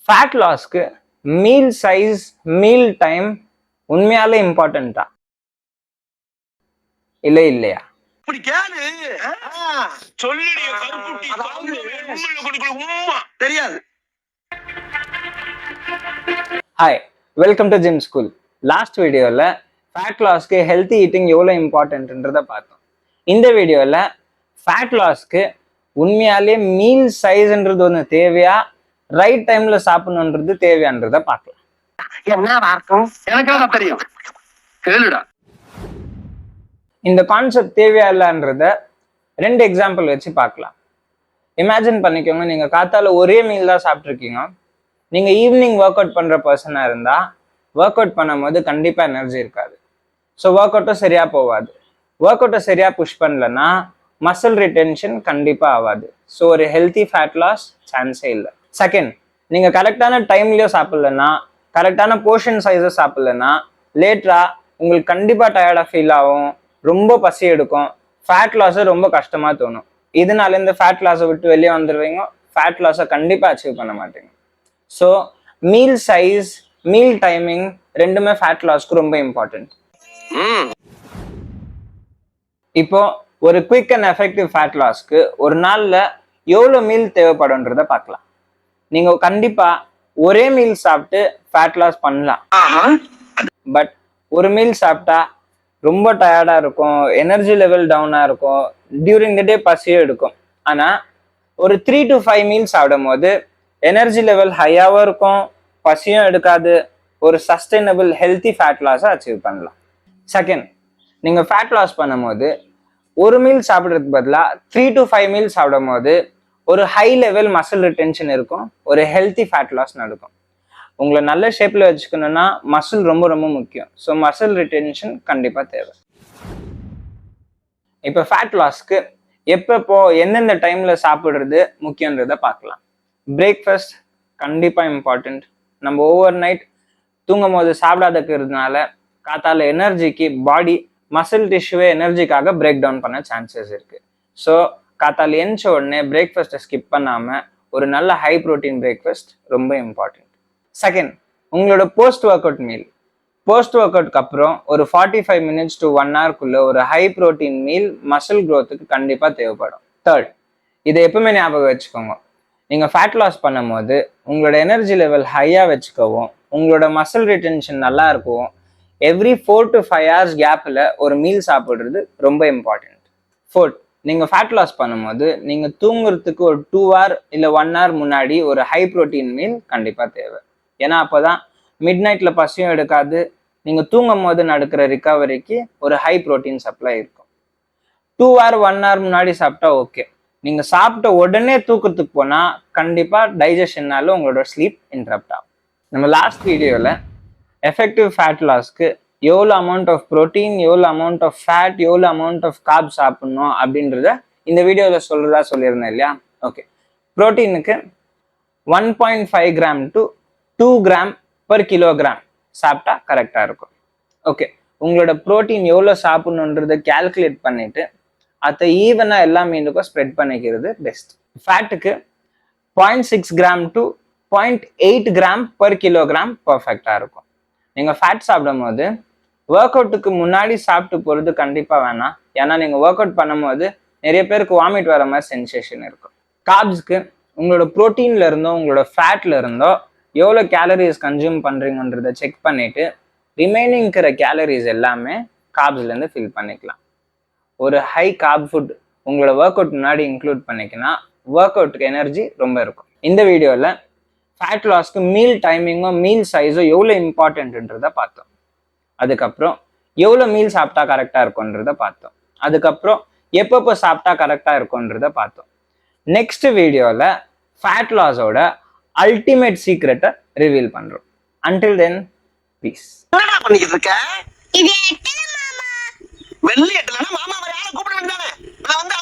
Fat லாஸ்க்கு meal size meal time உண்மையாலே இம்பார்ட்டண்டா இல்லையா? Hi, welcome to gym school. Last வீடியோவில் ஃபேட் லாஸ்க்கு ஹெல்த்தி ஈட்டிங் எவ்வளோ இம்பார்ட்டன்ட்ன்றதை பார்த்தோம். இந்த வீடியோவில் ஃபேட் லாஸ்க்கு உண்மையாலே மீல் சைஸ்ன்றது ஒன்று தேவையா, ரைட் டைம்ல சாப்பிடணுன்றது தேவையான்றதை பார்க்கலாம். இந்த கான்செப்ட் தேவையா இல்லைன்றத 2 எக்ஸாம்பிள் வச்சு பார்க்கலாம். இமேஜின் பண்ணிக்கோங்க, நீங்க காத்தால ஒரே மீல் தான் சாப்பிட்ருக்கீங்க. நீங்க ஈவினிங் ஒர்க் அவுட் பண்ற பர்சனா இருந்தா ஒர்க் அவுட் பண்ணும் போது கண்டிப்பா எனர்ஜி இருக்காது. ஸோ ஒர்க் அவுட்டும் சரியா போகாது. ஒர்க் அவுட்டை சரியா புஷ் பண்ணலன்னா மசில் ரிட்டென்ஷன் கண்டிப்பா ஆகாது. ஸோ ஒரு ஹெல்த்தி ஃபேட் லாஸ் சான்ஸே இல்லை. செகண்ட், நீங்க கரெக்டான டைம்லயோ சாப்பிடலன்னா, கரெக்டான போர்ஷன் சைஸை சாப்பிடலன்னா லேட்டரா உங்களுக்கு கண்டிப்பா டயர்டா ஃபீல் ஆகும், ரொம்ப பசி எடுக்கும், ஃபேட் லாஸை ரொம்ப கஷ்டமா தோணும். இதனால இந்த ஃபேட் லாஸை விட்டு வெளியே வந்துடுவீங்க, ஃபேட் லாஸை கண்டிப்பா அச்சீவ் பண்ண மாட்டீங்க. So meal size, meal timing ரெண்டுமே ஃபேட் லாஸ்க்கு ரொம்ப இம்பார்ட்டன்ட். இப்போ ஒரு குவிக் அண்ட் எஃபெக்டிவ் ஃபேட் லாஸ்க்கு ஒரு நாள்ல எவ்வளோ மீல் தேவைப்படும்ன்றத பார்க்கலாம். நீங்க கண்டிப்பா ஒரே மீல் சாப்பிட்டு ஃபேட் லாஸ் பண்ணலாம். பட் ஒரு மீல் சாப்பிட்டா ரொம்ப டயர்டா இருக்கும், எனர்ஜி லெவல் டவுனா இருக்கும், டியூரிங் த டே பசியும் எடுக்கும். ஆனா ஒரு 3 to 5 மீல்ஸ் சாப்பிடும் போது எனர்ஜி லெவல் ஹையாவும் இருக்கும், பசியும் எடுக்காது, ஒரு சஸ்டைனபிள் ஹெல்த்தி ஃபேட் லாஸை அச்சீவ் பண்ணலாம். செகண்ட், நீங்க ஃபேட் லாஸ் பண்ணும்போது ஒரு மீல் சாப்பிட்றதுக்கு பதிலாக 3 to 5 மீல்ஸ் சாப்பிடும் போது ஒரு ஹை லெவல் மசில் ரிட்டென்ஷன் இருக்கும், ஒரு ஹெல்த்தி ஃபேட் லாஸ் நடக்கும். உங்களை நல்ல ஷேப்ல வச்சுக்கணும்னா மசில் ரொம்ப ரொம்ப முக்கியம். ஸோ மசில் ரிட்டென்ஷன் கண்டிப்பா தேவை. இப்போ ஃபேட் லாஸ்க்கு எப்பப்போ எந்தெந்த டைம்ல சாப்பிடுறது முக்கியன்றத பார்க்கலாம். பிரேக்ஃபாஸ்ட் கண்டிப்பா இம்பார்ட்டன்ட். நம்ம ஓவர் நைட் தூங்கும் போது சாப்பிடாதக்கிறதுனால காத்தால எனர்ஜிக்கு பாடி மசில் டிஷ்யூவே எனர்ஜிக்காக பிரேக் டவுன் பண்ண சான்சஸ் இருக்கு. ஸோ காத்தால எந்த உடனே பிரேக்ஃபாஸ்ட்டை ஸ்கிப் பண்ணாம ஒரு நல்ல ஹை ப்ரோட்டீன் பிரேக்ஃபாஸ்ட் ரொம்ப இம்பார்ட்டன்ட். செகண்ட், உங்களோட post workout meal. Post ஒர்க் அவுட்க்கு அப்புறம் ஒரு 45 minutes to 1 hour ஒரு ஹை ப்ரோட்டீன் மீல் மசில் க்ரோத்துக்கு கண்டிப்பா தேவைப்படும். தேர்ட், இதை எப்பவுமே ஞாபகம் வச்சுக்கோங்க, நீங்க ஃபேட் லாஸ் பண்ணும் போது உங்களோட எனர்ஜி லெவல் ஹையா வச்சுக்கவும், உங்களோட மசில் ரிட்டென்ஷன் நல்லா இருக்கவும் எவ்ரி 4 to 5 hours கேப்ல ஒரு மீல் சாப்பிடுறது ரொம்ப இம்பார்ட்டன்ட். ஃபோர்த், நீங்க ஃபேட் லாஸ் பண்ணும்போது நீங்க தூங்குறதுக்கு ஒரு 2 hour இல்லை 1 hour முன்னாடி ஒரு ஹை ப்ரோட்டீன் மீல் கண்டிப்பா தேவை. ஏன்னா அப்போதான் மிட் நைட்ல பசியும் எடுக்காது, நீங்க தூங்கும் போது நடக்கிற ரிகவரிக்கு ஒரு ஹை ப்ரோட்டீன் சப்ளை இருக்கும். 2 hour 1 hour முன்னாடி சாப்பிட்டா ஓகே. நீங்க சாப்பிட்ட உடனே தூக்கத்துக்கு போனா கண்டிப்பா டைஜஷன்னால உங்களோட ஸ்லீப் இன்டரப்ட் ஆகும். நம்ம லாஸ்ட் வீடியோல எஃபெக்டிவ் ஃபேட் லாஸ்க்கு எவ்வளோ அமௌண்ட் ஆஃப் ப்ரோட்டீன், எவ்வளோ அமௌண்ட் ஆஃப் ஃபேட், எவ்வளோ அமௌண்ட் ஆஃப் கார்ப் சாப்பிடணும் அப்படின்றத இந்த வீடியோவில் சொல்லியிருந்தேன் இல்லையா? ஓகே, ப்ரோட்டீனுக்கு 1.5 gram to 2 gram per kilogram சாப்பிட்டா கரெக்டாக இருக்கும். ஓகே, உங்களோட ப்ரோட்டீன் எவ்வளோ சாப்பிடணுன்றதை கால்குலேட் பண்ணிட்டு அதை ஈவனாக எல்லா மீனுக்கும் ஸ்ப்ரெட் பண்ணிக்கிறது best. ஃபேட்டுக்கு 0.6 gram to 0.8 gram per kilogram பர்ஃபெக்டாக இருக்கும். நீங்கள் ஃபேட் சாப்பிடும் போது ஒர்க் அவுட்டுக்கு முன்னாடி சாப்பிட்டு போகிறது கண்டிப்பாக வேணாம். ஏன்னா நீங்கள் ஒர்க் அவுட் பண்ணும்போது நிறைய பேருக்கு வாமிட் வர மாதிரி சென்சேஷன் இருக்கும். கார்ப்ஸ்க்கு உங்களோட ப்ரோட்டீன்ல இருந்தோ உங்களோட ஃபேட்ல இருந்தோ எவ்வளோ கேலரிஸ் கன்சியூம் பண்ணுறீங்கன்றதை செக் பண்ணிட்டு ரிமைனிங் இருக்கிற கேலரிஸ் எல்லாமே கார்ப்ஸ்லேருந்து ஃபில் பண்ணிக்கலாம். ஒரு ஹை கார்ப் ஃபுட் உங்களோட ஒர்க் அவுட் முன்னாடி இன்க்ளூட் பண்ணிக்கினா ஒர்க் அவுட்டுக்கு எனர்ஜி ரொம்ப இருக்கும். இந்த வீடியோவில் ஃபேட் லாஸ்க்கு மீல் டைமிங்கோ மீல் சைஸோ எவ்வளோ இம்பார்ட்டன்ட்ன்றதை பார்த்தோம். அதுக்கப்புறம் எவ்வளோ மீல் சாப்பிட்டா கரெக்டாக இருக்கும்ன்றதை பார்த்தோம். அதுக்கப்புறம் எப்பப்போ சாப்பிட்டா கரெக்டாக இருக்கும்ன்றதை பார்த்தோம். நெக்ஸ்ட் வீடியோவில் ஃபேட் லாஸோட அல்டிமேட் சீக்ரெட்டை ரிவீல் பண்ணுறோம். Until then, peace. வெள்ளி எட்டலன்னா மாமா யாரை கூப்பிட வேண்டியதானே? நான் வந்து